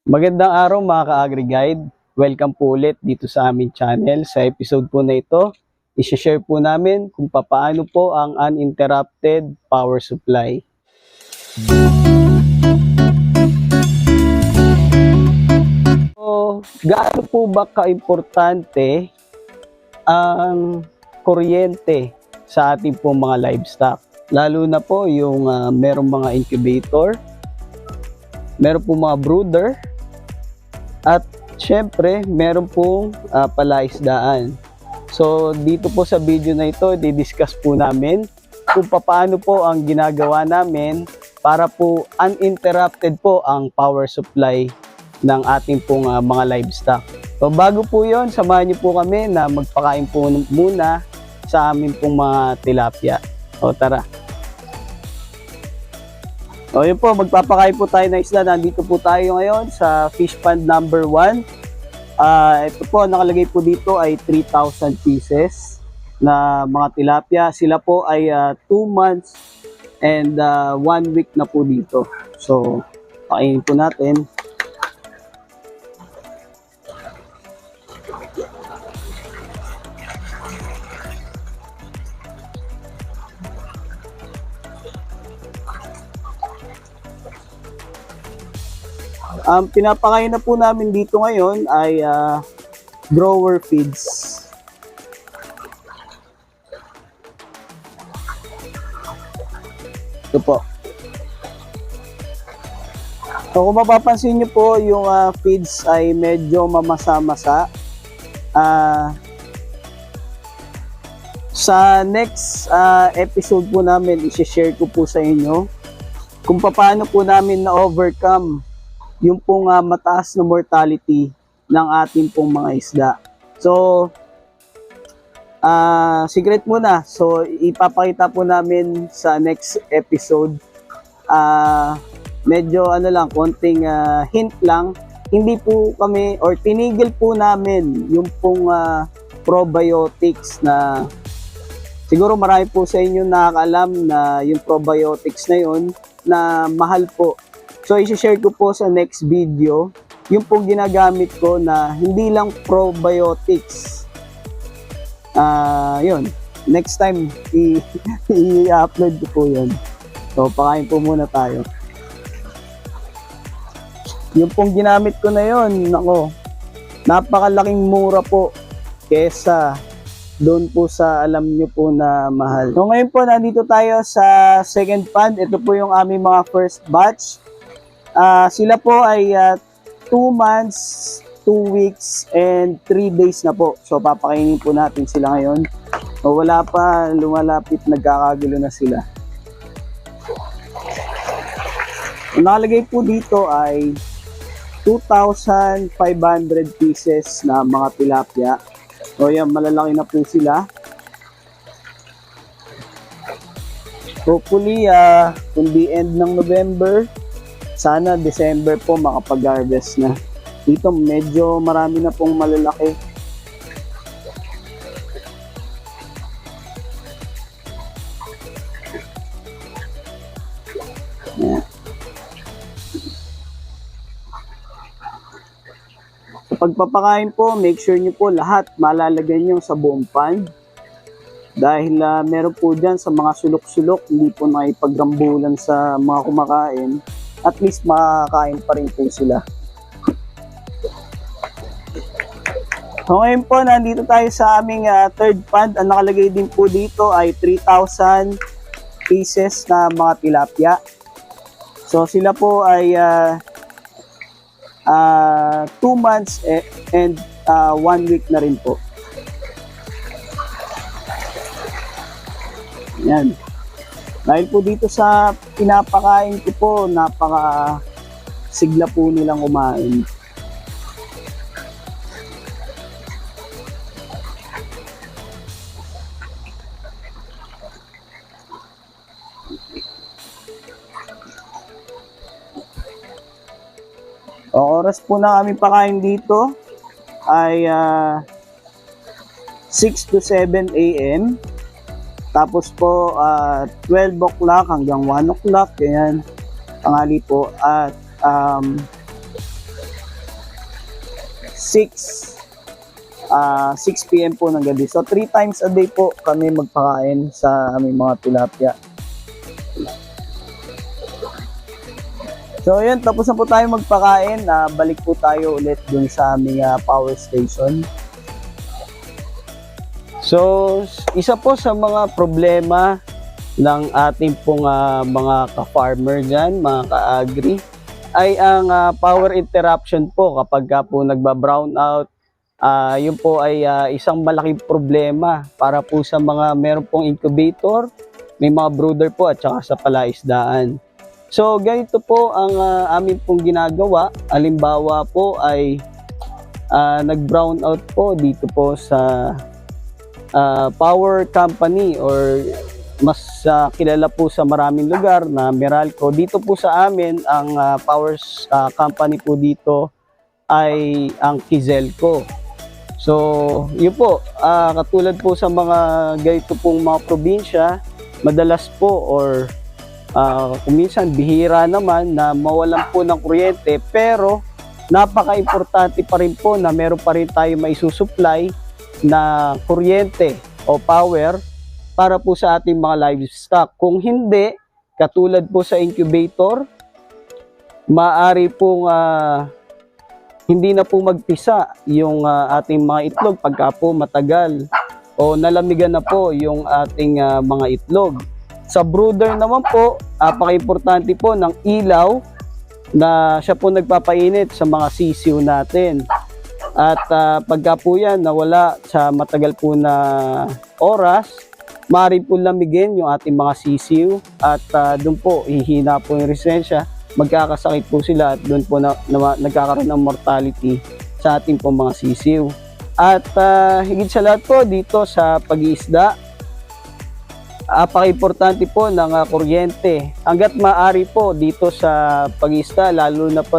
Magandang araw mga ka-AgriGuide. Welcome po ulit dito sa aming channel. Sa episode po na ito, i-share po namin kung paano po ang uninterrupted power supply. So, gaano po ba kaimportante ang kuryente sa ating po mga livestock? Lalo na po yung merong mga incubator, meron po mga brooder, at syempre, meron pong palaisdaan. So, dito po sa video na ito, di-discuss po namin kung paano po ang ginagawa namin para po uninterrupted po ang power supply ng ating pong mga livestock. So, bago po yon, samahan niyo po kami na magpakain po muna sa amin pong mga tilapia. O, tara. So yun po, magpapakain po tayo ng isda. Nandito po tayo ngayon sa fish pond number 1. Ito po, nakalagay po dito ay 3,000 pieces na mga tilapia. Sila po ay 2 months and 1 week na po dito. So, pakainin po natin. Ang pinapakain na po namin dito ngayon ay grower feeds. Ito po. So kung mapapansin nyo po, yung feeds ay medyo mamasa-masa. Sa next episode po namin, i-share ko po sa inyo kung paano po namin na-overcome yung pong mataas na mortality ng ating pong mga isda. So, secret muna. So, ipapakita po namin sa next episode. Medyo lang, konting hint lang. Hindi po kami, or tinigil po namin yung pong probiotics na siguro marami po sa inyo nakakaalam na yung probiotics na yun na mahal po. So, i-share ko po sa next video yung pong ginagamit ko na hindi lang probiotics. Yun. Next time, i-upload ko po yun. So, pakain po muna tayo. Yung pong ginamit ko na yun, nako, napakalaking mura po kesa doon po sa alam nyo po na mahal. So, ngayon po, nandito tayo sa second pond. Ito po yung aming mga first batch. Sila po ay 2 months, 2 weeks, and 3 days na po. So, papakainin po natin sila ngayon. So, wala pa, lumalapit, nagkakagulo na sila. Ang nakalagay po dito ay 2,500 pieces na mga tilapia. So, yan, malalaki na po sila. Hopefully, kung the end ng November, sana December po makapag-harvest na. Dito medyo marami na pong malalaki. Yan. Sa pagpapakain po, make sure nyo po lahat malalagyan nyo sa buong pond. Dahil meron po dyan sa mga sulok-sulok, hindi po naipagrambulan sa mga kumakain. At least makakain pa rin po sila. So ngayon po, nandito tayo sa aming third pond. Ang nakalagay din po dito ay 3,000 pieces na mga tilapia. So sila po ay 2 months and 1 week na rin po. Yan. Dahil po dito sa pinapakain ko po, napaka sigla po nilang kumain. O, oras po na kami pakain dito ay 6 to 7 a.m. Tapos po 12 o'clock hanggang 1 o'clock, ganyan, tanghali po. At 6 PM po ng gabi. So 3 times a day po kami magpakain sa aming mga tilapia. So yun, tapos na po tayo magpakain. Balik po tayo ulit dun sa aming power station. So isa po sa mga problema ng ating pong mga ka-farmer dyan, mga ka-agri, ay ang power interruption po kapag po nagba-brownout. Yun po ay isang malaking problema para po sa mga meron pong incubator, may mga brooder po at saka sa palaisdaan. So ganito po ang amin pong ginagawa. Halimbawa po ay nag-brownout po dito po sa power company or mas kilala po sa maraming lugar na Meralco. Dito po sa amin ang power company po dito ay ang Kizelco. So yun po, katulad po sa mga ganito pong mga probinsya, madalas po or kuminsan bihira naman na mawalan po ng kuryente, pero napaka-importante pa rin po na meron pa rin tayo maisusupply na kuryente o power para po sa ating mga livestock. Kung hindi, katulad po sa incubator, maaari pong hindi na po magpisa yung ating mga itlog pagka po matagal o nalamigan na po yung ating mga itlog. Sa brooder naman po, napaka-importante po ng ilaw na siya po nagpapainit sa mga sisiw natin. At pagka po yan nawala sa matagal po na oras, maaari po lamigin yung ating mga sisiw at doon po hihina po yung resistensya, magkakasakit po sila at doon po nagkakaroon ng mortality sa ating po mga sisiw. At higit sa lahat po dito sa pag-iisda, napaka-importante po ng kuryente. Hanggat maaari po dito sa pag-iisda, lalo na po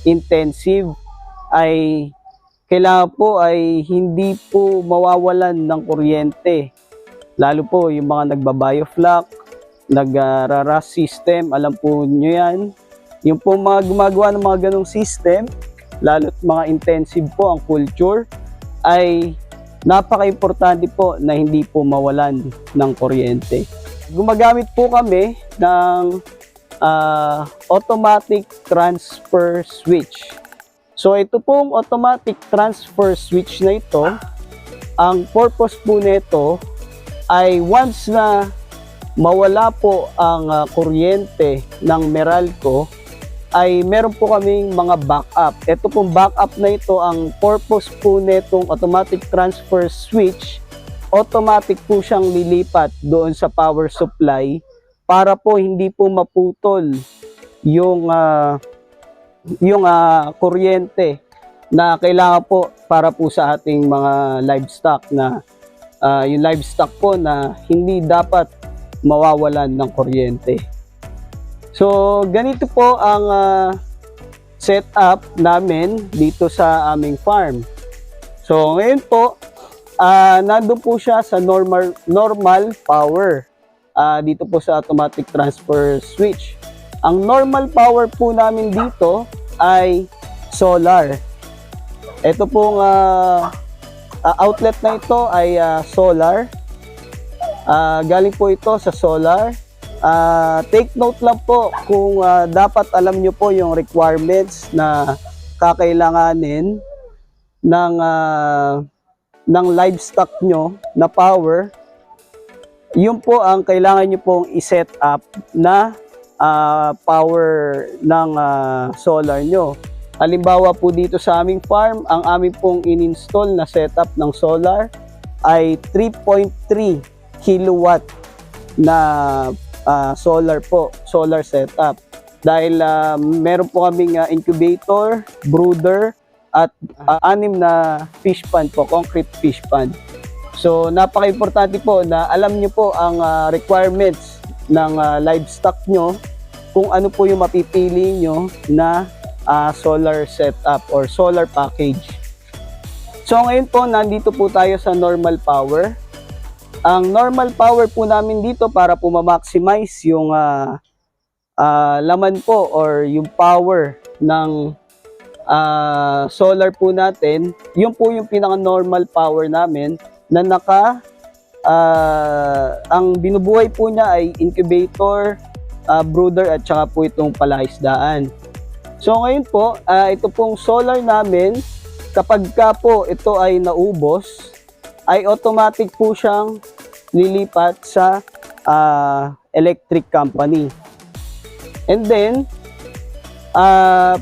intensive, ay kailangan po ay hindi po mawawalan ng kuryente. Lalo po yung mga nagbabiofloc, nag-RAS system, alam po nyo yan. Yung po mga gumagawa ng mga ganong system, lalo mga intensive po ang culture, ay napaka-importante po na hindi po mawalan ng kuryente. Gumagamit po kami ng automatic transfer switch. So ito pong automatic transfer switch na ito, ang purpose po nito ay once na mawala po ang kuryente ng Meralco, ay meron po kaming mga backup. Ito pong backup na ito, ang purpose po netong automatic transfer switch, automatic po siyang lilipat doon sa power supply para po hindi po maputol yung kuryente na kailangan po para po sa ating mga livestock na yung livestock po na hindi dapat mawawalan ng kuryente. So, ganito po ang setup namin dito sa aming farm. So, ngayon po, nandun po siya sa normal power. Dito po sa automatic transfer switch. Ang normal power po namin dito ay solar. Ito pong outlet na ito ay solar. Galing po ito sa solar. Take note lang po kung dapat alam nyo po yung requirements na kakailanganin ng livestock nyo na power. Yun po ang kailangan nyo pong i-set up na power ng solar nyo. Halimbawa po dito sa aming farm, ang aming pong in-install na setup ng solar ay 3.3 kilowatt na solar po, solar setup. Dahil meron po kaming incubator, brooder, at 6 na fish pond po, concrete fish pond. So napaka-importante po na alam nyo po ang requirements ng livestock nyo, kung ano po yung mapipili nyo na solar setup or solar package. So ngayon po, nandito po tayo sa normal power. Ang normal power po namin dito para po ma-maximize yung laman po or yung power ng solar po natin, yun po yung pinaka-normal power namin na ang binubuhay po niya ay incubator, brooder at saka po itong palaisdaan. So ngayon po, ito pong solar namin, kapag ka po ito ay naubos, ay automatic po siyang lilipat sa electric company. And then,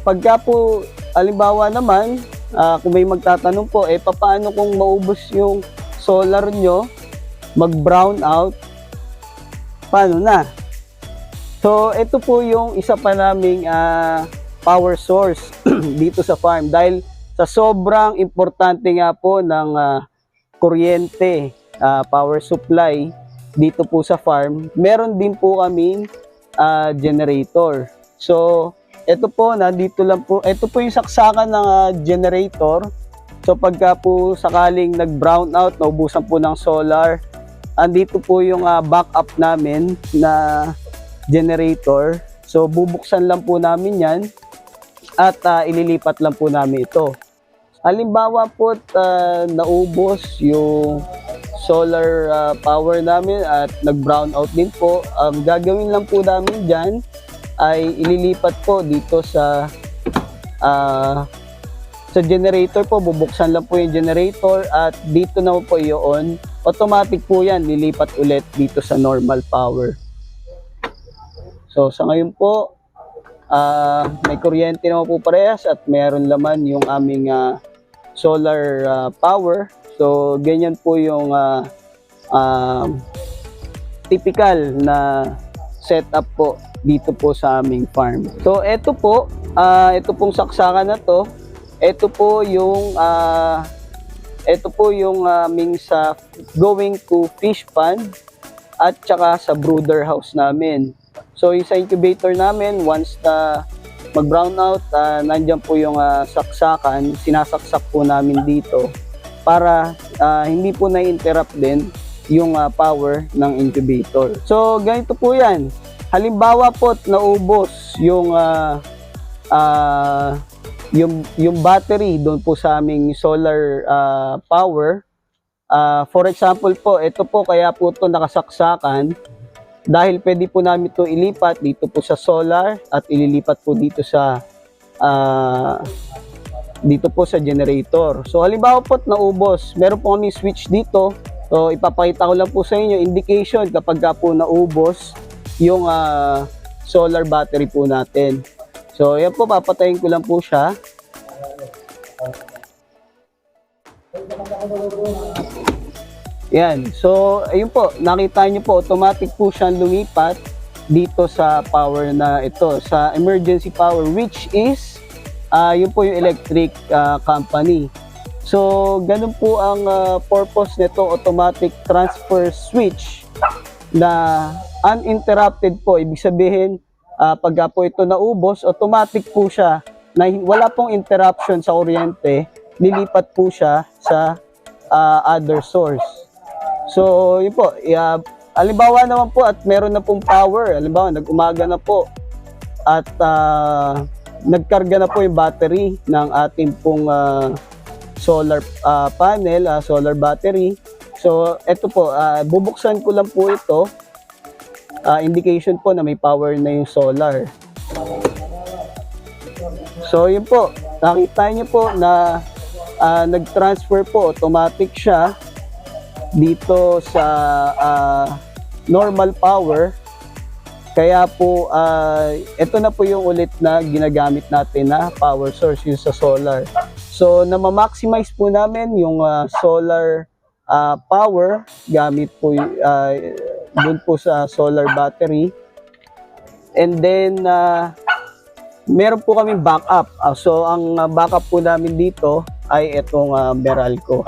pagka po, halimbawa naman, kung may magtatanong po, paano kung maubos yung solar nyo, mag-brown out, paano na? So, ito po yung isa pa naming power source dito sa farm. Dahil sa sobrang importante nga po ng kuryente, power supply dito po sa farm, meron din po kaming generator. So, ito po, nandito lang po, ito po yung saksakan ng generator. So, pagka po sakaling nag-brown out, naubusan po ng solar, andito po yung backup namin na generator. So, bubuksan lang po namin yan at ililipat lang po namin ito. Halimbawa po naubos yung solar power namin at nag-brown out din po, ang gagawin lang po namin dyan ay ililipat po dito sa generator po, bubuksan lang po yung generator at dito na po i-on. Automatic po yan, lilipat ulit dito sa normal power. So sa ngayon po, may kuryente naman po parehas at meron laman yung aming solar power. So ganyan po yung typical na setup po dito po sa aming farm. So ito po, ito pong saksakan na to, ito po yung aming sa going to fish pond at saka sa brooder house namin. So yung sa incubator namin, once na mag-brown out, nandyan po yung saksakan, sinasaksak po namin dito para hindi po na-interrupt din yung power ng incubator. So ganito po yan. Halimbawa po naubos yung battery doon po sa aming solar power. For example po, ito po kaya po ito nakasaksakan dahil pwede po namin ito ilipat dito po sa solar at ililipat po dito sa generator. So halimbawa po naubos, meron po kami switch dito. So ipapakita ko lang po sa inyo indication kapag po naubos yung solar battery po natin. So yan po, papatayin ko lang po siya. Yan. So ayun po, nakita nyo po, automatic po siyang lumipat dito sa power na ito, sa emergency power, which is yun po yung electric company. So ganun po ang purpose nito, automatic transfer switch na uninterrupted po. Ibig sabihin, pagka po ito naubos, automatic po siya na wala pong interruption sa kuryente, nilipat po siya sa other source. So yun po, halimbawa naman po at meron na pong power, halimbawa nag-umaga na po at nagkarga na po yung battery ng ating pong solar panel, solar battery. So ito po, bubuksan ko lang po ito, indication po na may power na yung solar. So yun po, nakita niyo po na nag-transfer po, automatic siya dito sa normal power. Kaya po ito na po yung ulit na ginagamit natin na power source, yung sa solar. So na-maximize po namin yung solar power gamit po dun po sa solar battery. And then meron po kaming backup. So ang backup po namin dito ay itong Meralco.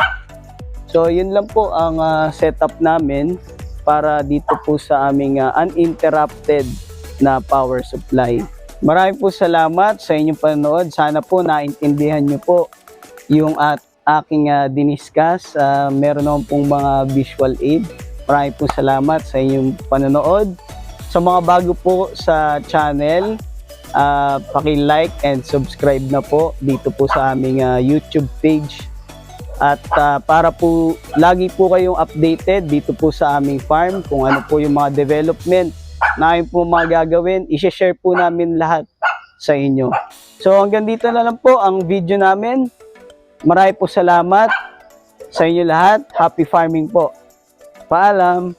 So yun lang po ang setup namin para dito po sa aming uninterrupted na power supply. Maraming po salamat sa inyong panonood. Sana po naintindihan nyo po yung aking diniscuss. Meron naman pong mga visual aid. Maraming po salamat sa inyong panonood. Sa mga bago po sa channel, paki-like and subscribe na po dito po sa aming YouTube page. At para po lagi po kayong updated dito po sa aming farm kung ano po yung mga development na po mga gagawin, i-share po namin lahat sa inyo. So hanggang dito na lang po ang video namin. Marami po salamat sa inyo lahat. Happy farming po. Paalam.